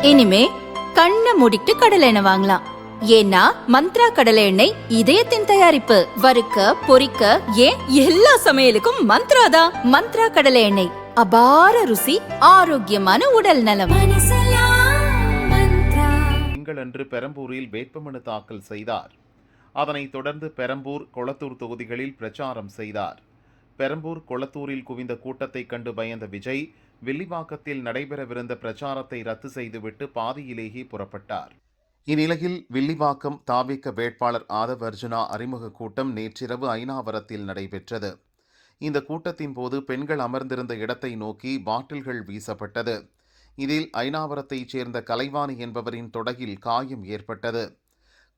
இனிமே கண்ணை மூடிட்டு கடலை எண்ணெய் வாங்கலாம். ஏன்னா மந்த்ரா கடலை எண்ணெய் இதயத்தின் தயாரிப்பு. வறுக்க பொரிக்க ஏன் எல்லா சமையலுக்கும் மந்த்ரா தான். மந்த்ரா கடலை எண்ணெய், அபார ருசி, ஆரோக்கியமான உடல் நலம். திங்களன்று பெரம்பூரில் வேட்புமனு தாக்கல் செய்தார். அதனைத் தொடர்ந்து பெரம்பூர், கொளத்தூர் தொகுதிகளில் பிரச்சாரம் செய்தார். பெரம்பூர், கொளத்தூரில் குவிந்த கூட்டத்தை கண்டு பயந்த விஜய் வில்லிவாக்கத்தில் நடைபெறவிருந்த பிரச்சாரத்தை ரத்து செய்துவிட்டு பாதியிலேயே புறப்பட்டார். இந்நிலையில் வில்லிவாக்கம் தாவேக வேட்பாளர் ஆதவ் அர்ஜுனா அறிமுக கூட்டம் நேற்றிரவு ஐனாவரத்தில் நடைபெற்றது. இந்த கூட்டத்தின் போது பெண்கள் அமர்ந்திருந்த இடத்தை நோக்கி பாட்டில்கள் வீசப்பட்டது. இதில் ஐனாவரத்தைச் சேர்ந்த கலைவாணி என்பவரின் தொடையில் காயம் ஏற்பட்டது.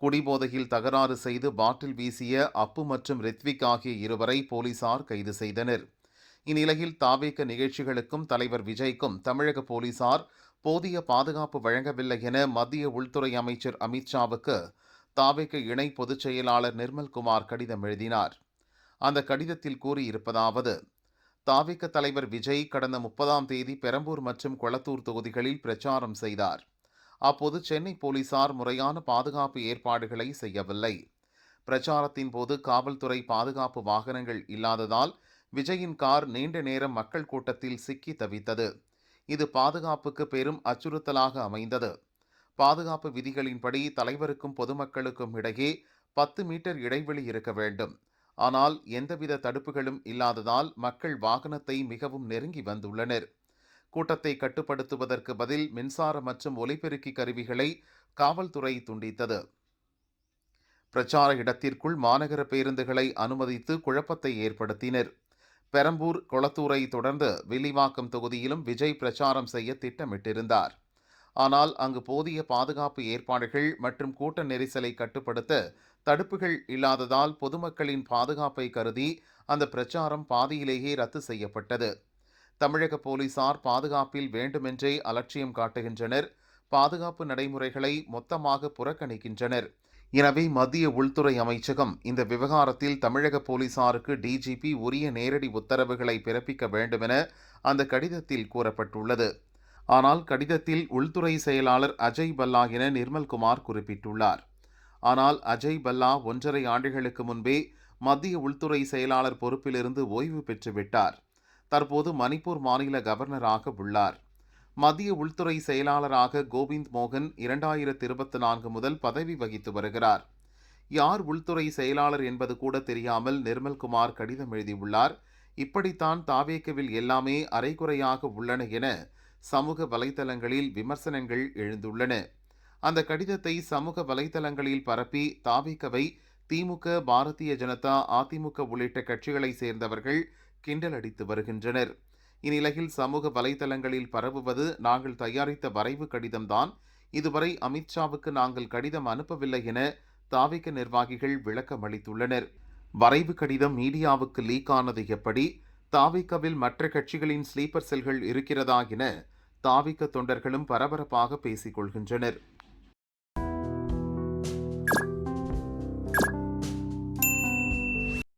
குடிபோதையில் தகராறு செய்து பாட்டில் வீசிய அப்பு மற்றும் ரித்விக் ஆகிய இருவரை போலீசார் கைது செய்தனர். இந்நிலையில் தாவேக நிகழ்ச்சிகளுக்கும் தலைவர் விஜய்க்கும் தமிழக போலீசார் போதிய பாதுகாப்பு வழங்கவில்லை என மத்திய உள்துறை அமைச்சர் அமித்ஷாவுக்கு தாவேக இணை பொதுச் செயலாளர் நிர்மல்குமார் கடிதம் எழுதினார். அந்த கடிதத்தில் கூறியிருப்பதாவது: தாவேக தலைவர் விஜய் கடந்த 30ஆம் தேதி பெரம்பூர் மற்றும் கொளத்தூர் தொகுதிகளில் பிரச்சாரம் செய்தார். அப்போது சென்னை போலீசார் முறையான பாதுகாப்பு ஏற்பாடுகளை செய்யவில்லை. பிரச்சாரத்தின் போது காவல்துறை பாதுகாப்பு வாகனங்கள் இல்லாததால் விஜயின் கார் நீண்ட நேரம் மக்கள் கூட்டத்தில் சிக்கி தவித்தது. இது பாதுகாப்புக்கு பெரும் அச்சுறுத்தலாக அமைந்தது. பாதுகாப்பு விதிகளின்படி தலைவருக்கும் பொதுமக்களுக்கும் இடையே 10 மீட்டர் இடைவெளி இருக்க வேண்டும். ஆனால் எந்தவித தடுப்புகளும் இல்லாததால் மக்கள் வாகனத்தை மிகவும் நெருங்கி வந்துள்ளனர். கூட்டத்தை கட்டுப்படுத்துவதற்கு பதில் மின்சார மற்றும் ஒலிபெருக்கி கருவிகளை காவல்துறை துண்டித்தது. பிரச்சார இடத்திற்குள் மாநகர பேருந்துகளை அனுமதித்து குழப்பத்தை ஏற்படுத்தினர். பெரம்பூர், கொளத்தூரை தொடர்ந்து வில்லிவாக்கம் தொகுதியிலும் விஜய் பிரச்சாரம் செய்ய திட்டமிட்டிருந்தார். ஆனால் அங்கு போதிய பாதுகாப்பு ஏற்பாடுகள் மற்றும் கூட்ட நெரிசலை கட்டுப்படுத்த தடுப்புகள் இல்லாததால் பொதுமக்களின் பாதுகாப்பை கருதி அந்த பிரச்சாரம் பாதியிலேயே ரத்து செய்யப்பட்டது. தமிழக போலீசார் பாதுகாப்பில் வேண்டுமென்றே அலட்சியம் காட்டுகின்றனர். பாதுகாப்பு நடைமுறைகளை மொத்தமாக புறக்கணிக்கின்றனர். எனவே மத்திய உள்துறை அமைச்சகம் இந்த விவகாரத்தில் தமிழக போலீசாருக்கு டிஜிபி உரிய நேரடி உத்தரவுகளை பிறப்பிக்க வேண்டுமென அந்த கடிதத்தில் கூறப்பட்டுள்ளது. ஆனால் கடிதத்தில் உள்துறை செயலாளர் அஜய் பல்லா என நிர்மல்குமார் குறிப்பிட்டுள்ளார். ஆனால் அஜய் பல்லா 1.5 ஆண்டுகளுக்கு முன்பே மத்திய உள்துறை செயலாளர் பொறுப்பிலிருந்து ஓய்வு பெற்றுவிட்டார். தற்போது மணிப்பூர் மாநில கவர்னராக உள்ளார். மத்திய உள்துறை செயலாளராக கோவிந்த் மோகன் 2024 முதல் பதவி வகித்து வருகிறார். யார் உள்துறை செயலாளர் என்பது கூட தெரியாமல் நிர்மல்குமார் கடிதம் எழுதியுள்ளார். இப்படித்தான் தாவேகவில் எல்லாமே அரைகுறையாக உள்ளன என சமூக வலைதளங்களில் விமர்சனங்கள் எழுந்துள்ளன. அந்த கடிதத்தை சமூக வலைதளங்களில் பரப்பி தாவேகவை திமுக, பாரதிய ஜனதா, அதிமுக உள்ளிட்ட கட்சிகளை சேர்ந்தவர்கள் கிண்டல் அடித்து வருகின்றனர். இந்நிலையில் சமூக வலைதளங்களில் பரவுவது நாங்கள் தயாரித்த வரைவு கடிதம்தான். இதுவரை அமித்ஷாவுக்கு நாங்கள் கடிதம் அனுப்பவில்லை என தாவேக நிர்வாகிகள் விளக்கம் அளித்துள்ளனர். வரைவு கடிதம் மீடியாவுக்கு லீக் ஆனது எப்படி? தாவேகவில் மற்ற கட்சிகளின் ஸ்லீப்பர் செல்கள் இருக்கிறதா என தாவேக தொண்டர்களும் பரபரப்பாக பேசிக் கொள்கின்றனர்.